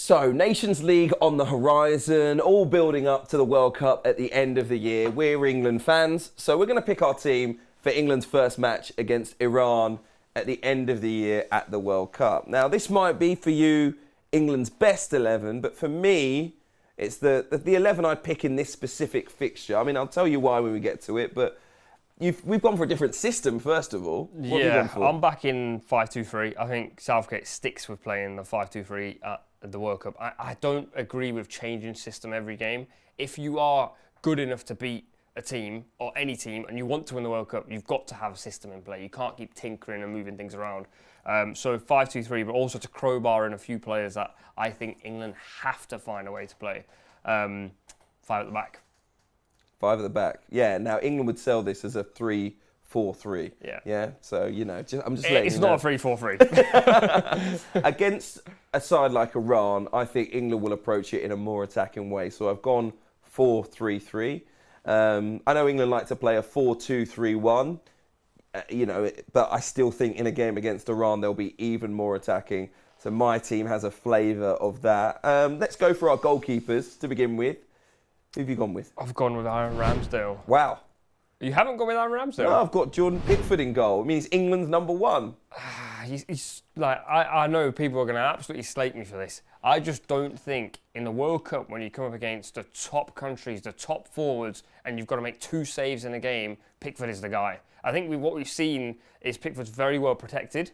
So, Nations League on the horizon, all building up to the World Cup at the end of the year. We're England fans, so we're going to pick our team for England's first match against Iran at the end of the year at the World Cup. Now, this might be for you England's best 11, but for me, it's the 11 I'd pick in this specific fixture. I mean, I'll tell you why when we get to it, but we've gone for a different system, first of all. What have you gone for? I'm back in 5-2-3. I think Southgate sticks with playing the 5-2-3 at the World Cup. I don't agree with changing system every game. If you are good enough to beat a team or any team and you want to win the World Cup, you've got to have a system in play. You can't keep tinkering and moving things around. So 5-2-3, but also to crowbar in a few players that I think England have to find a way to play. 5 at the back. 5 at the back. Yeah, now England would sell this as a 3-4-3. Yeah. So, I'm just letting you know. It's not a 3-4-3. Against a side like Iran, I think England will approach it in a more attacking way. So I've gone 4-3-3. I know England like to play a 4-2-3-1, but I still think in a game against Iran, they'll be even more attacking. So my team has a flavour of that. Let's go for our goalkeepers to begin with. Who have you gone with? I've gone with Aaron Ramsdale. Wow. You haven't gone with Aaron Ramsdale? No, I've got Jordan Pickford in goal. It means England's number one. He's like, I know people are going to absolutely slate me for this. I just don't think in the World Cup, when you come up against the top countries, the top forwards, and you've got to make 2 saves in a game, Pickford is the guy. I think what we've seen is Pickford's very well protected.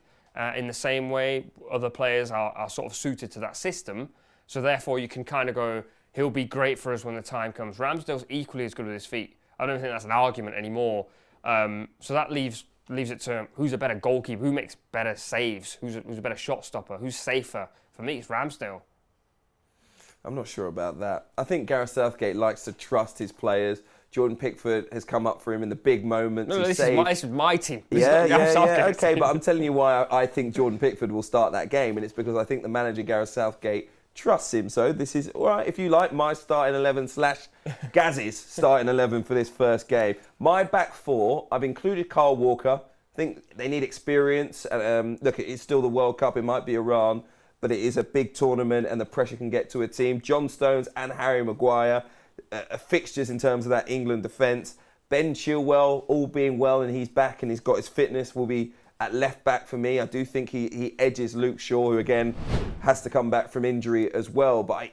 In the same way, other players are sort of suited to that system. So therefore, you can kind of go, he'll be great for us when the time comes. Ramsdale's equally as good with his feet. I don't think that's an argument anymore. So that leaves it to who's a better goalkeeper, who makes better saves, who's a better shot stopper, who's safer. For me, it's Ramsdale. I'm not sure about that. I think Gareth Southgate likes to trust his players. Jordan Pickford has come up for him in the big moments. No, this is my team. Yeah. Okay, but I'm telling you why I think Jordan Pickford will start that game, and it's because I think the manager, Gareth Southgate, trusts him. So this is, all right, if you like, my starting 11 / Gaz's starting 11 for this first game. My back 4, I've included Kyle Walker. I think they need experience. Look, it's still the World Cup. It might be Iran, but it is a big tournament and the pressure can get to a team. John Stones and Harry Maguire, fixtures in terms of that England defence. Ben Chilwell, all being well and he's back and he's got his fitness, will be at left back for me. I do think he edges Luke Shaw, who again has to come back from injury as well. But,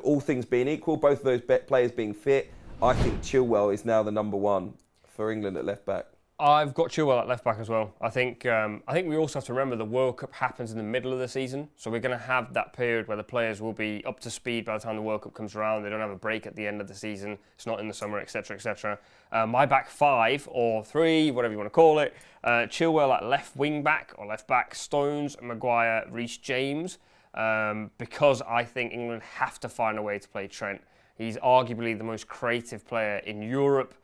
all things being equal, both of those players being fit, I think Chilwell is now the number one for England at left back. I've got Chilwell at left back as well. I think we also have to remember the World Cup happens in the middle of the season, so we're going to have that period where the players will be up to speed by the time the World Cup comes around. They don't have a break at the end of the season. It's not in the summer, etc., etc. My back 5 or 3, whatever you want to call it, Chilwell at left wing back or left back, Stones, Maguire, Reece James, because I think England have to find a way to play Trent. He's arguably the most creative player in Europe.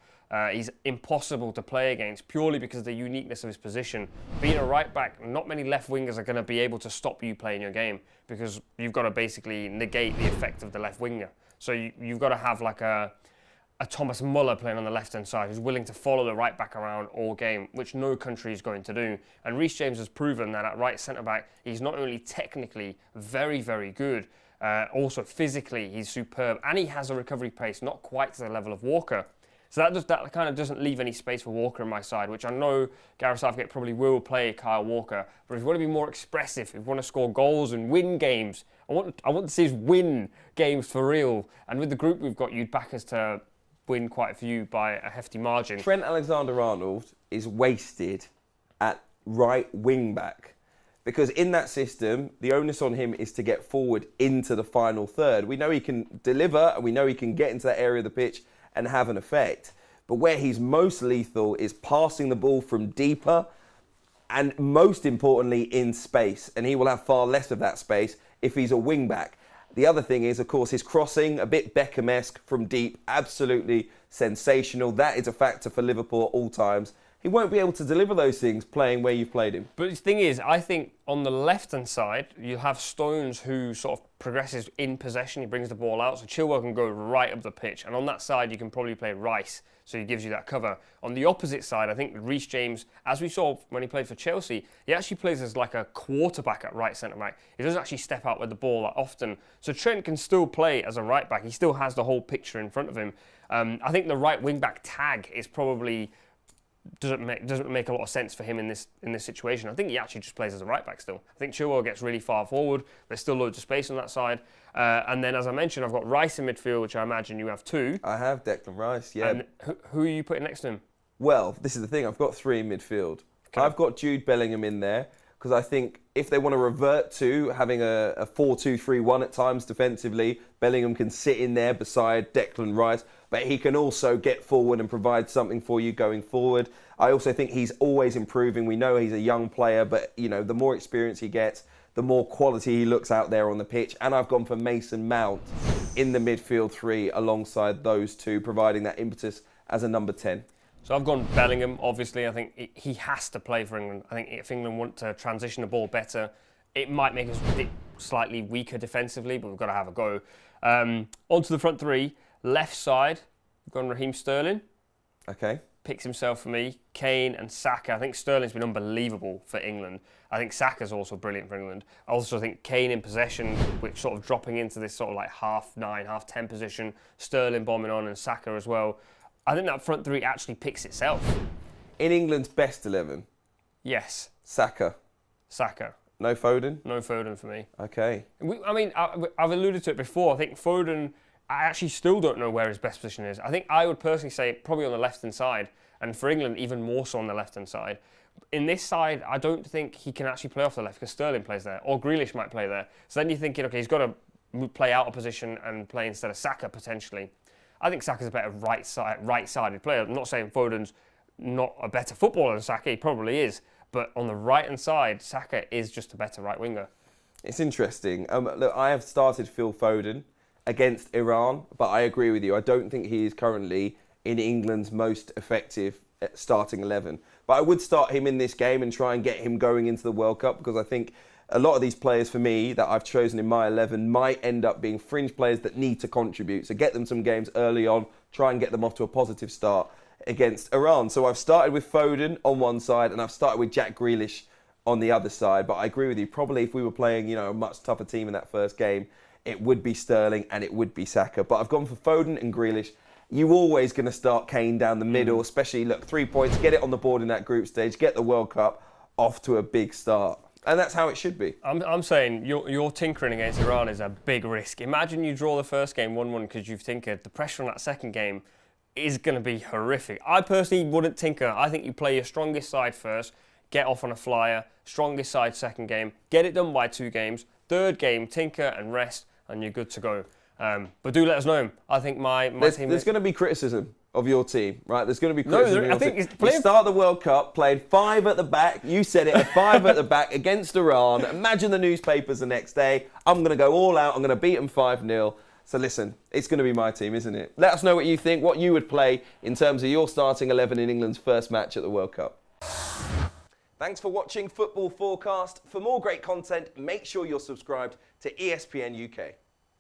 He's impossible to play against purely because of the uniqueness of his position. Being a right back, not many left wingers are going to be able to stop you playing your game because you've got to basically negate the effect of the left winger. So you've got to have like a Thomas Muller playing on the left-hand side who's willing to follow the right back around all game, which no country is going to do. And Reece James has proven that at right centre-back, he's not only technically very, very good, also physically he's superb, and he has a recovery pace not quite to the level of Walker. So that kind of doesn't leave any space for Walker on my side, which I know Gareth Southgate probably will play Kyle Walker. But if you want to be more expressive, if you want to score goals and win games, I want to see us win games for real. And with the group we've got, you'd back us to win quite a few by a hefty margin. Trent Alexander-Arnold is wasted at right wing back because in that system, the onus on him is to get forward into the final third. We know he can deliver and we know he can get into that area of the pitch and have an effect. But where he's most lethal is passing the ball from deeper and most importantly in space. And he will have far less of that space if he's a wing back. The other thing is, of course, his crossing, a bit Beckham-esque from deep, absolutely sensational. That is a factor for Liverpool at all times. he won't be able to deliver those things playing where you've played him. But the thing is, I think on the left-hand side, you have Stones who sort of progresses in possession. He brings the ball out, so Chilwell can go right up the pitch. And on that side, you can probably play Rice, so he gives you that cover. On the opposite side, I think Reece James, as we saw when he played for Chelsea, he actually plays as like a quarterback at right centre-back. He doesn't actually step out with the ball that often. So Trent can still play as a right-back. He still has the whole picture in front of him. I think the right wing-back tag is probably... doesn't make a lot of sense for him in this situation. I think he actually just plays as a right back still. I think Chilwell gets really far forward. There's still loads of space on that side. And then, as I mentioned, I've got Rice in midfield, which I imagine you have too. I have Declan Rice, yeah. And who are you putting next to him? Well, this is the thing. I've got 3 in midfield. Okay. I've got Jude Bellingham in there because I think if they want to revert to having a 4-2-3-1 at times defensively, Bellingham can sit in there beside Declan Rice, but he can also get forward and provide something for you going forward. I also think he's always improving. We know he's a young player, but the more experience he gets, the more quality he looks out there on the pitch. And I've gone for Mason Mount in the midfield 3 alongside those two, providing that impetus as a number 10. So I've gone Bellingham, obviously. I think he has to play for England. I think if England want to transition the ball better, it might make us slightly weaker defensively, but we've got to have a go. Onto the front 3. Left side, we've gone Raheem Sterling. Okay. Picks himself for me. Kane and Saka. I think Sterling's been unbelievable for England. I think Saka's also brilliant for England. I also think Kane in possession, which sort of dropping into this sort of like half 9, half 10 position. Sterling bombing on and Saka as well. I think that front 3 actually picks itself. In England's best 11? Yes. Saka. No Foden? No Foden for me. Okay. I've alluded to it before. I think Foden, I actually still don't know where his best position is. I think I would personally say probably on the left-hand side, and for England, even more so on the left-hand side. In this side, I don't think he can actually play off the left because Sterling plays there, or Grealish might play there. So then you're thinking, okay, he's got to play out of position and play instead of Saka potentially. I think Saka's a better right-sided player. I'm not saying Foden's not a better footballer than Saka, he probably is. But on the right-hand side, Saka is just a better right winger. It's interesting. Look, I have started Phil Foden against Iran, but I agree with you. I don't think he is currently in England's most effective starting 11. But I would start him in this game and try and get him going into the World Cup because I think a lot of these players for me that I've chosen in my 11 might end up being fringe players that need to contribute. So get them some games early on, try and get them off to a positive start against Iran. So I've started with Foden on one side and I've started with Jack Grealish on the other side. But I agree with you. Probably if we were playing, a much tougher team in that first game, it would be Sterling and it would be Saka. But I've gone for Foden and Grealish. You're always going to start Kane down the middle, especially, 3 points, get it on the board in that group stage, get the World Cup off to a big start. And that's how it should be. I'm saying your tinkering against Iran is a big risk. Imagine you draw the first game 1-1 because you've tinkered. The pressure on that second game is going to be horrific. I personally wouldn't tinker. I think you play your strongest side first, get off on a flyer, strongest side second game, get it done by 2 games, third game, tinker and rest, and you're good to go. But do let us know. I think my team... There's going to be criticism of your team, right? There's going to be criticism. No, I think you start the World Cup, played 5 at the back. You said it, 5 at the back against Iran. Imagine the newspapers the next day. I'm going to go all out. I'm going to beat them 5-0. So listen, it's going to be my team, isn't it? Let us know what you think, what you would play in terms of your starting 11 in England's first match at the World Cup. Thanks for watching Football Forecast. For more great content, make sure you're subscribed to ESPN UK.